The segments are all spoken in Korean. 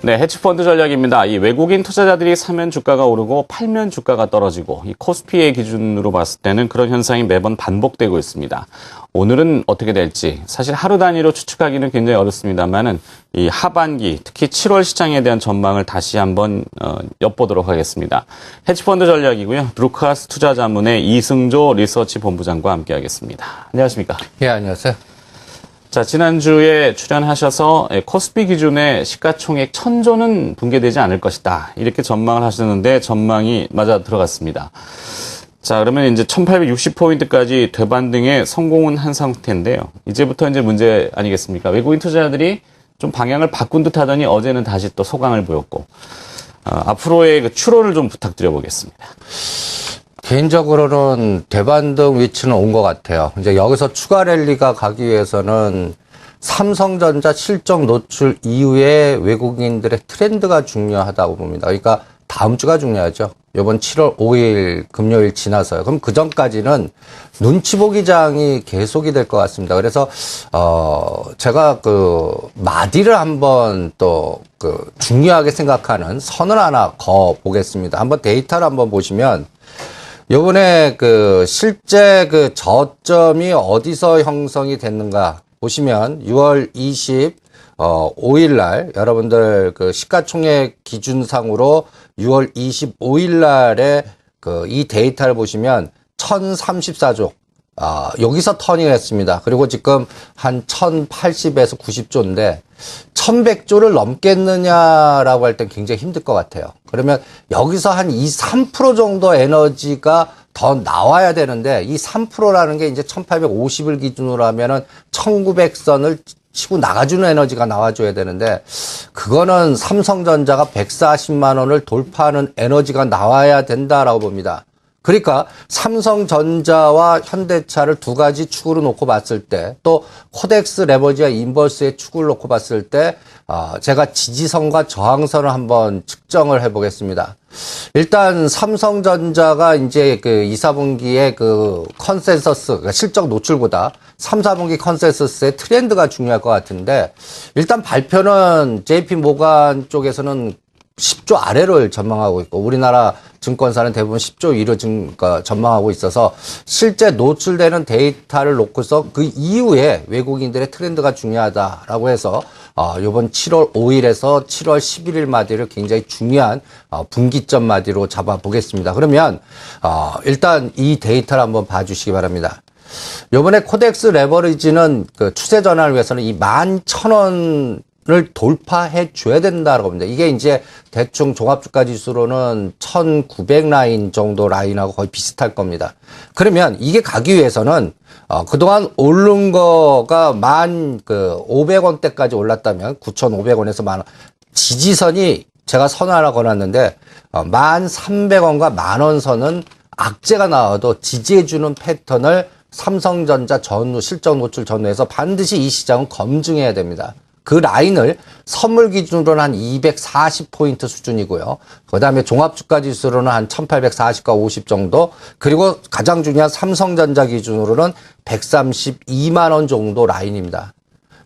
네, 헤지펀드 전략입니다. 이 외국인 투자자들이 사면 주가가 오르고 팔면 주가가 떨어지고 이 코스피의 기준으로 봤을 때는 그런 현상이 매번 반복되고 있습니다. 오늘은 어떻게 될지 사실 하루 단위로 추측하기는 굉장히 어렵습니다만은 이 하반기 특히 7월 시장에 대한 전망을 다시 한번 엿보도록 하겠습니다. 헤지펀드 전략이고요. 브루크하우스 투자자문의 이승조 리서치 본부장과 함께하겠습니다. 안녕하십니까? 예, 안녕하세요. 자, 지난주에 출연하셔서 코스피 기준의 시가총액 1000조는 붕괴되지 않을 것이다. 이렇게 전망을 하셨는데 전망이 맞아 들어갔습니다. 자, 그러면 이제 1860포인트까지 되반등에 성공은 한 상태인데요. 이제부터 이제 문제 아니겠습니까? 외국인 투자자들이 좀 방향을 바꾼 듯 하더니 어제는 다시 또 소강을 보였고, 앞으로의 그 추론을 좀 부탁드려 보겠습니다. 개인적으로는 대반등 위치는 온 것 같아요. 이제 여기서 추가 랠리가 가기 위해서는 삼성전자 실적 노출 이후에 외국인들의 트렌드가 중요하다고 봅니다. 그러니까 다음 주가 중요하죠. 이번 7월 5일 금요일 지나서요. 그럼 그 전까지는 눈치 보기 장이 계속이 될 것 같습니다. 그래서 제가 그 마디를 한번 또 그 중요하게 생각하는 선을 하나 그어 보겠습니다. 한번 데이터를 한번 보시면 요번에 그 실제 그 저점이 어디서 형성이 됐는가 보시면 6월 25일 날 여러분들 그 시가총액 기준상으로 6월 25일 날에 그 이 데이터를 보시면 1034조 여기서 터닝을 했습니다. 그리고 지금 한 1080에서 90조인데 1100조를 넘겠느냐라고 할 땐 굉장히 힘들 것 같아요. 그러면 여기서 한 3% 정도 에너지가 더 나와야 되는데 이 3%라는 게 이제 1850을 기준으로 하면은 1900선을 치고 나가주는 에너지가 나와줘야 되는데 그거는 삼성전자가 140만 원을 돌파하는 에너지가 나와야 된다라고 봅니다. 그러니까 삼성전자와 현대차를 두 가지 축으로 놓고 봤을 때 또 코덱스 레버지와 인버스의 축을 놓고 봤을 때 제가 지지선과 저항선을 한번 측정을 해보겠습니다. 일단 삼성전자가 이제 그 2, 4분기의 그 컨센서스, 그러니까 실적 노출보다 3, 4분기 컨센서스의 트렌드가 중요할 것 같은데 일단 발표는 JP 모간 쪽에서는 10조 아래를 전망하고 있고 우리나라 증권사는 대부분 10조 위로 전망하고 있어서 실제 노출되는 데이터를 놓고서 그 이후에 외국인들의 트렌드가 중요하다라고 해서 이번 7월 5일에서 7월 11일 마디를 굉장히 중요한 분기점 마디로 잡아보겠습니다. 그러면 일단 이 데이터를 한번 봐주시기 바랍니다. 이번에 코덱스 레버리지는 그 추세 전환을 위해서는 이 11,000원 을 돌파해 줘야 된다라고 봅니다. 이게 이제 대충 종합주가 지수로는 1900 라인 정도 라인하고 거의 비슷할 겁니다. 그러면 이게 가기 위해서는 그동안 오른 거가 500원대까지 올랐다면 9,500원에서 10,000원 지지선이 제가 선 하나 걸었는데 1,300원과 10,000원 선은 악재가 나와도 지지해주는 패턴을 삼성전자 전후 실적 노출 전후에서 반드시 이 시장은 검증해야 됩니다. 그 라인을 선물 기준으로는 한 240포인트 수준이고요. 그 다음에 종합주가 지수로는 한 1840과 50 정도, 그리고 가장 중요한 삼성전자 기준으로는 132만 원 정도 라인입니다.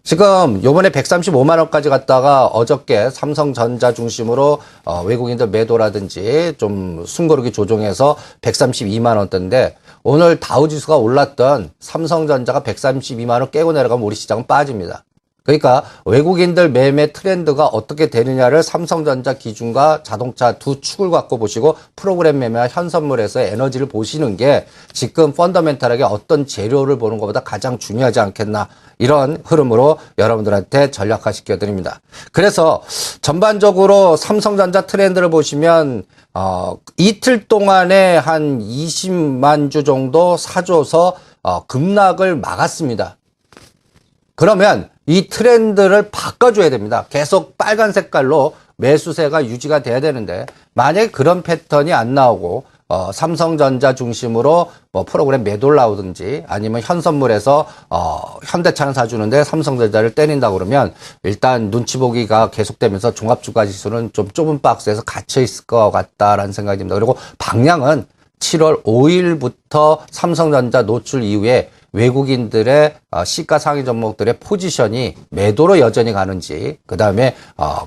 지금 요번에 135만 원까지 갔다가 어저께 삼성전자 중심으로 외국인들 매도라든지 좀 숨고르기 조정해서 132만 원대인데 오늘 다우지수가 올랐던 삼성전자가 132만 원 깨고 내려가면 우리 시장은 빠집니다. 그러니까 외국인들 매매 트렌드가 어떻게 되느냐를 삼성전자 기준과 자동차 두 축을 갖고 보시고 프로그램 매매와 현선물에서의 에너지를 보시는 게 지금 펀더멘탈하게 어떤 재료를 보는 것보다 가장 중요하지 않겠나, 이런 흐름으로 여러분들한테 전략화 시켜드립니다. 그래서 전반적으로 삼성전자 트렌드를 보시면 이틀 동안에 한 20만 주 정도 사줘서 급락을 막았습니다. 그러면 이 트렌드를 바꿔줘야 됩니다. 계속 빨간 색깔로 매수세가 유지가 돼야 되는데 만약에 그런 패턴이 안 나오고 삼성전자 중심으로 뭐 프로그램 매도를 나오든지 아니면 현선물에서 현대차는 사주는데 삼성전자를 때린다 그러면 일단 눈치 보기가 계속되면서 종합주가 지수는 좀 좁은 박스에서 갇혀 있을 것 같다라는 생각이 듭니다. 그리고 방향은 7월 5일부터 삼성전자 노출 이후에 외국인들의 시가 상위 종목들의 포지션이 매도로 여전히 가는지, 그 다음에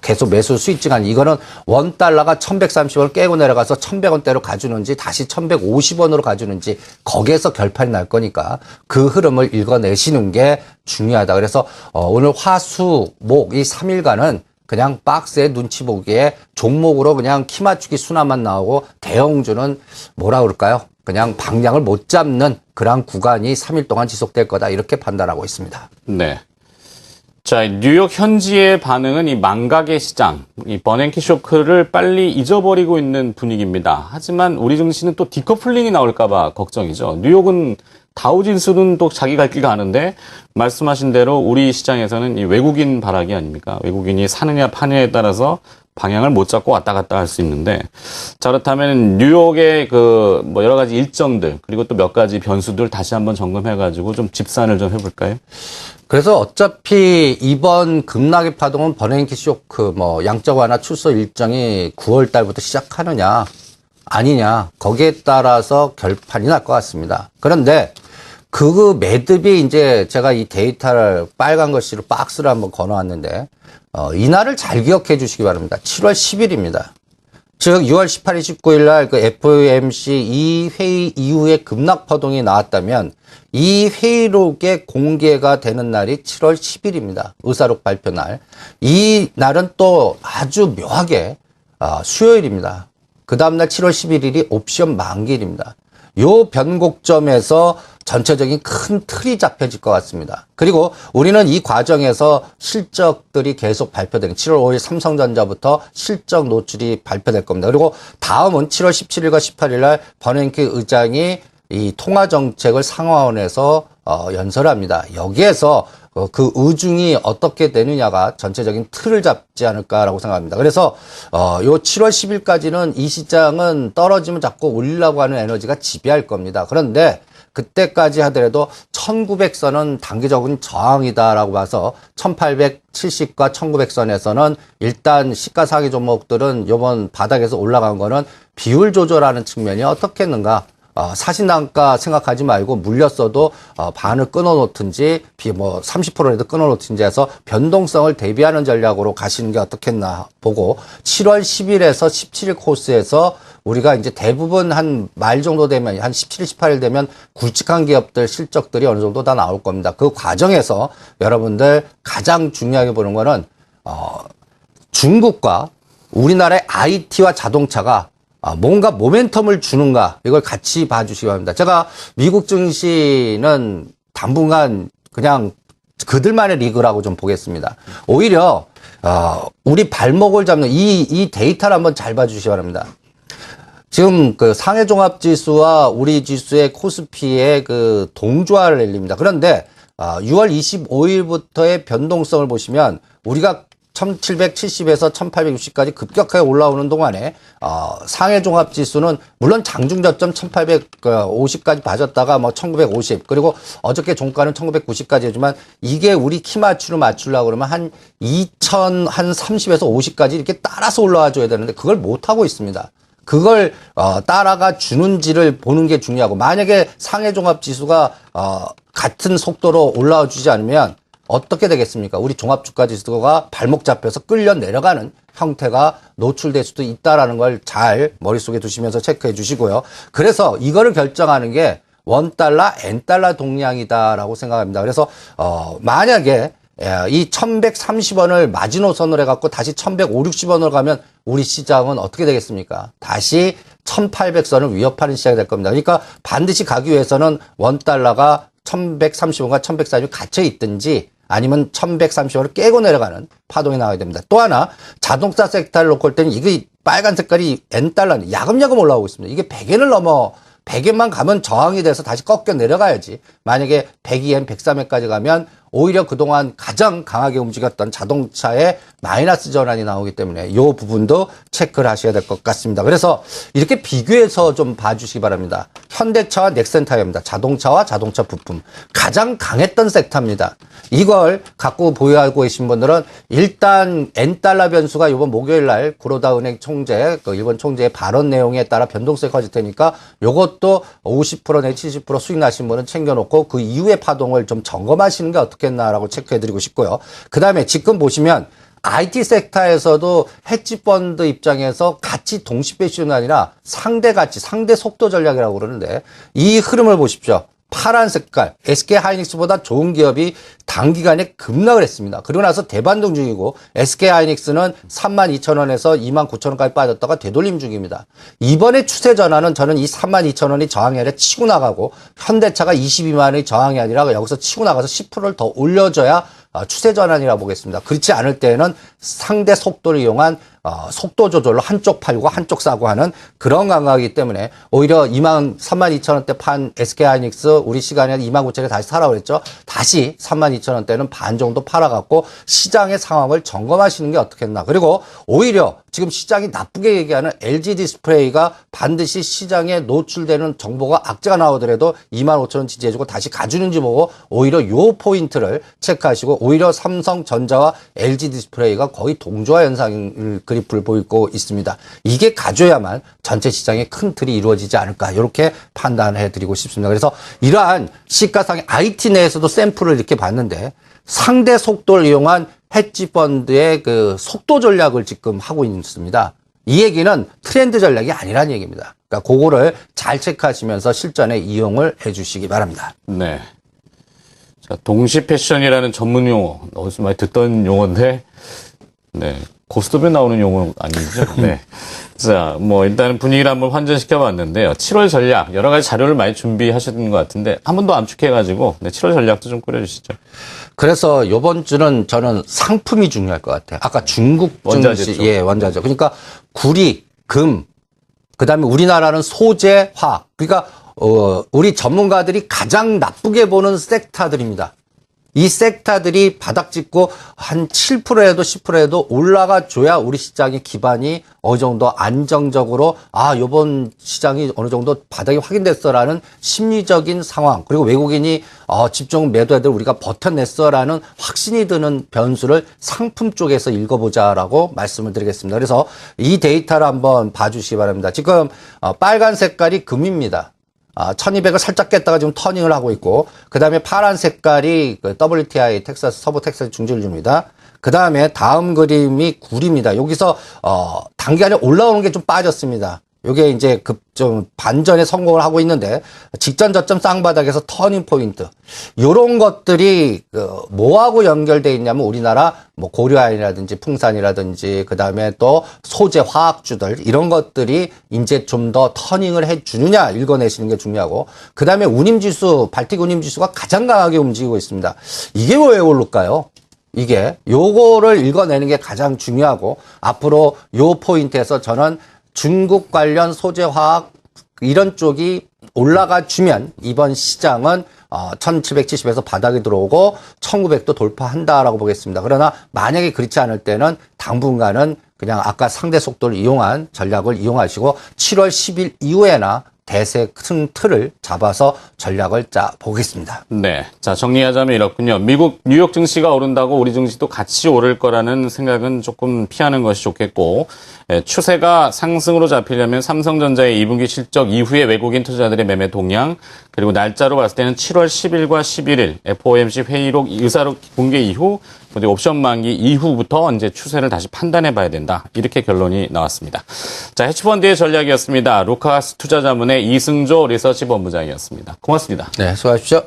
계속 매수 스위칭 하는, 이거는 원 달러가 1130원을 깨고 내려가서 1100원대로 가주는지 다시 1150원으로 가주는지 거기에서 결판이 날 거니까 그 흐름을 읽어내시는 게 중요하다. 그래서 오늘 화, 수, 목 이 3일간은 그냥 박스에 눈치 보기에 종목으로 그냥 키 맞추기 순환만 나오고 대형주는 뭐라 그럴까요? 그냥 방향을 못 잡는 그런 구간이 3일 동안 지속될 거다, 이렇게 판단하고 있습니다. 네. 자, 뉴욕 현지의 반응은 이 망각의 시장, 이 버냉키 쇼크를 빨리 잊어버리고 있는 분위기입니다. 하지만 우리 증시는 또 디커플링이 나올까봐 걱정이죠. 뉴욕은 다우지수는 또 자기 갈 길 가는데 말씀하신 대로 우리 시장에서는 이 외국인 발악이 아닙니까? 외국인이 사느냐 파느냐에 따라서 방향을 못 잡고 왔다 갔다 할 수 있는데, 자, 그렇다면 뉴욕의 여러 가지 일정들, 그리고 또 몇 가지 변수들 다시 한번 점검해가지고 좀 집산을 좀 해볼까요? 그래서 어차피 이번 급락의 파동은 버냉키 쇼크, 양적 완화 출소 일정이 9월 달부터 시작하느냐, 아니냐, 거기에 따라서 결판이 날 것 같습니다. 그런데 그 매듭이 이제 제가 이 데이터를 빨간 글씨로 박스를 한번 걸어놨는데, 이날을 잘 기억해 주시기 바랍니다. 7월 10일입니다. 즉 6월 18일, 19일 날 그 FOMC 이 회의 이후에 급락 파동이 나왔다면 이 회의록의 공개가 되는 날이 7월 10일입니다. 의사록 발표 날. 이 날은 또 아주 묘하게 수요일입니다. 그 다음날 7월 11일이 옵션 만기일입니다. 요 변곡점에서 전체적인 큰 틀이 잡혀질 것 같습니다. 그리고 우리는 이 과정에서 실적들이 계속 발표되는 7월 5일 삼성전자부터 실적 노출이 발표될 겁니다. 그리고 다음은 7월 17일과 18일 날 버냉키 의장이 이 통화정책을 상하원에서 연설합니다. 여기에서 그 의중이 어떻게 되느냐가 전체적인 틀을 잡지 않을까라고 생각합니다. 그래서 요 7월 10일까지는 이 시장은 떨어지면 자꾸 올리려고 하는 에너지가 지배할 겁니다. 그런데 그때까지 하더라도 1900선은 단기적인 저항이다라고 봐서 1870과 1900선에서는 일단 시가상위 종목들은 이번 바닥에서 올라간 거는 비율 조절하는 측면이 어떻겠는가? 사신단가 생각하지 말고 물렸어도 반을 끊어놓든지 30%라도 끊어놓든지 해서 변동성을 대비하는 전략으로 가시는 게 어떻겠나 보고 7월 10일에서 17일 코스에서 우리가 이제 대부분 한 말 정도 되면 한 17일, 18일 되면 굵직한 기업들 실적들이 어느 정도 다 나올 겁니다. 그 과정에서 여러분들 가장 중요하게 보는 거는 중국과 우리나라의 IT와 자동차가 뭔가 모멘텀을 주는가, 이걸 같이 봐주시기 바랍니다. 제가 미국 증시는 당분간 그냥 그들만의 리그라고 좀 보겠습니다. 오히려 우리 발목을 잡는 이 데이터를 한번 잘 봐주시기 바랍니다. 지금 그 상해 종합 지수와 우리 지수의 코스피의 그 동조화 랠리입니다. 그런데 6월 25일부터의 변동성을 보시면 우리가 1770에서 1860까지 급격하게 올라오는 동안에 상해 종합 지수는 물론 장중 저점 1850까지 빠졌다가 1950, 그리고 어저께 종가는 1990까지 하지만 이게 우리 키 맞추로 맞추려고 그러면 한 2030에서 50까지 이렇게 따라서 올라와 줘야 되는데 그걸 못 하고 있습니다. 그걸 따라가 주는지를 보는 게 중요하고, 만약에 상해 종합 지수가 같은 속도로 올라와 주지 않으면 어떻게 되겠습니까? 우리 종합주가 지수가 발목 잡혀서 끌려 내려가는 형태가 노출될 수도 있다라는 걸 잘 머릿속에 두시면서 체크해 주시고요. 그래서 이거를 결정하는 게 원달러, N달러 동량이다라고 생각합니다. 그래서 만약에 이 1130원을 마지노선으로 해갖고 다시 1150원으로 가면 우리 시장은 어떻게 되겠습니까? 다시 1800선을 위협하는 시장이 될 겁니다. 그러니까 반드시 가기 위해서는 원달러가 1130원과 1140이 갇혀 있든지 아니면 1130원을 깨고 내려가는 파동이 나와야 됩니다. 또 하나, 자동차 섹터를 놓고 올 때는 이게 빨간 색깔이 N달러는 야금야금 올라오고 있습니다. 이게 100엔을 넘어 100엔만 가면 저항이 돼서 다시 꺾여 내려가야지. 만약에 102엔, 103엔까지 가면 오히려 그동안 가장 강하게 움직였던 자동차의 마이너스 전환이 나오기 때문에 이 부분도 체크를 하셔야 될 것 같습니다. 그래서 이렇게 비교해서 좀 봐주시기 바랍니다. 현대차와 넥센타이어입니다. 자동차와 자동차 부품. 가장 강했던 섹터입니다. 이걸 갖고 보유하고 계신 분들은 일단 N달러 변수가 이번 목요일 날 구로다 은행 총재, 일본 총재의 발언 내용에 따라 변동성이 커질 테니까 요것도 50% 내지 70% 수익 나신 분은 챙겨놓고 그 이후의 파동을 좀 점검하시는 게 어떻겠나라고 체크해드리고 싶고요. 그 다음에 지금 보시면 IT 섹터에서도 헤지펀드 입장에서 같이 동시 배시는 아니라 상대 가치, 상대 속도 전략이라고 그러는데 이 흐름을 보십시오. 파란 색깔, SK 하이닉스보다 좋은 기업이 단기간에 급락을 했습니다. 그리고 나서 대반등 중이고 SK 하이닉스는 32,000원에서 29,000원까지 빠졌다가 되돌림 중입니다. 이번에 추세 전환은 저는 이 32,000원이 저항이 아니라 치고 나가고 현대차가 22만 원이 저항이 아니라 여기서 치고 나가서 10%를 더 올려줘야 추세 전환이라고 보겠습니다. 그렇지 않을 때에는 상대 속도를 이용한 속도 조절로 한쪽 팔고 한쪽 사고 하는 그런 감각이기 때문에 오히려 32,000원대 판 SK하이닉스 우리 시간에 29,000원에 다시 사라고 그랬죠. 다시 32,000원대는 반 정도 팔아갖고 시장의 상황을 점검하시는 게 어떻겠나. 그리고 오히려 지금 시장이 나쁘게 얘기하는 LG 디스플레이가 반드시 시장에 노출되는 정보가 악재가 나오더라도 25,000원 지지해주고 다시 가주는지 보고 오히려 요 포인트를 체크하시고 오히려 삼성전자와 LG 디스플레이가 거의 동조화 현상을 그래프를 보이고 있습니다. 이게 가져야만 전체 시장의 큰 틀이 이루어지지 않을까 이렇게 판단해드리고 싶습니다. 그래서 이러한 시가상의 IT 내에서도 샘플을 이렇게 봤는데 상대 속도를 이용한 헤지펀드의 그 속도 전략을 지금 하고 있습니다. 이 얘기는 트렌드 전략이 아니라는 얘기입니다. 그러니까 그거를 잘 체크하시면서 실전에 이용을 해주시기 바랍니다. 네. 자, 동시 패션이라는 전문 용어, 어디서 많이 듣던 용어인데, 네. 고스톱에 나오는 용어 아니죠? 네. 자, 뭐, 일단은 분위기를 한번 환전시켜 봤는데요. 7월 전략, 여러 가지 자료를 많이 준비하셨던 것 같은데, 한 번 더 압축해가지고, 네, 7월 전략도 좀 꾸려주시죠. 그래서 요번 주는 저는 상품이 중요할 것 같아요. 아까 중국 증시, 예, 원자재. 그러니까 구리, 금, 그 다음에 우리나라는 소재, 화학. 그러니까, 우리 전문가들이 가장 나쁘게 보는 섹터들입니다. 이 섹터들이 바닥 찍고 한 7%에도 10%에도 올라가 줘야 우리 시장의 기반이 어느 정도 안정적으로 요번 시장이 어느 정도 바닥이 확인됐어라는 심리적인 상황 그리고 외국인이 집중 매도해들 우리가 버텨냈어라는 확신이 드는 변수를 상품 쪽에서 읽어보자라고 말씀을 드리겠습니다. 그래서 이 데이터를 한번 봐주시기 바랍니다. 지금 빨간 색깔이 금입니다. 1200을 살짝 깼다가 지금 터닝을 하고 있고, 그 다음에 파란 색깔이 그 WTI 텍사스, 서부 텍사스 중진주입니다. 그 다음에 다음 그림이 구리입니다. 여기서, 단기간에 올라오는 게 좀 빠졌습니다. 요게 이제 좀 반전에 성공을 하고 있는데, 직전 저점 쌍바닥에서 터닝 포인트. 요런 것들이, 뭐하고 연결되어 있냐면 우리나라 뭐 고려아연이라든지 풍산이라든지, 그 다음에 또 소재 화학주들, 이런 것들이 이제 좀 더 터닝을 해 주느냐 읽어내시는 게 중요하고, 그 다음에 운임지수, 발틱 운임지수가 가장 강하게 움직이고 있습니다. 이게 왜 오를까요? 이게, 요거를 읽어내는 게 가장 중요하고, 앞으로 요 포인트에서 저는 중국 관련 소재화학 이런 쪽이 올라가 주면 이번 시장은 1770에서 바닥이 들어오고 1900도 돌파한다라고 보겠습니다. 그러나 만약에 그렇지 않을 때는 당분간은 그냥 아까 상대 속도를 이용한 전략을 이용하시고 7월 10일 이후에나 대세 큰 틀을 잡아서 전략을 짜 보겠습니다. 네. 자, 정리하자면 이렇군요. 미국 뉴욕 증시가 오른다고 우리 증시도 같이 오를 거라는 생각은 조금 피하는 것이 좋겠고, 추세가 상승으로 잡히려면 삼성전자의 2분기 실적 이후에 외국인 투자자들의 매매 동향, 그리고 날짜로 봤을 때는 7월 10일과 11일 FOMC 회의록 의사록 공개 이후, 그리고 옵션 만기 이후부터 이제 추세를 다시 판단해 봐야 된다. 이렇게 결론이 나왔습니다. 자, 해치펀드의 전략이었습니다. 루카스 투자자문의 이승조 리서치 본부장이었습니다. 고맙습니다. 네, 수고하십시오.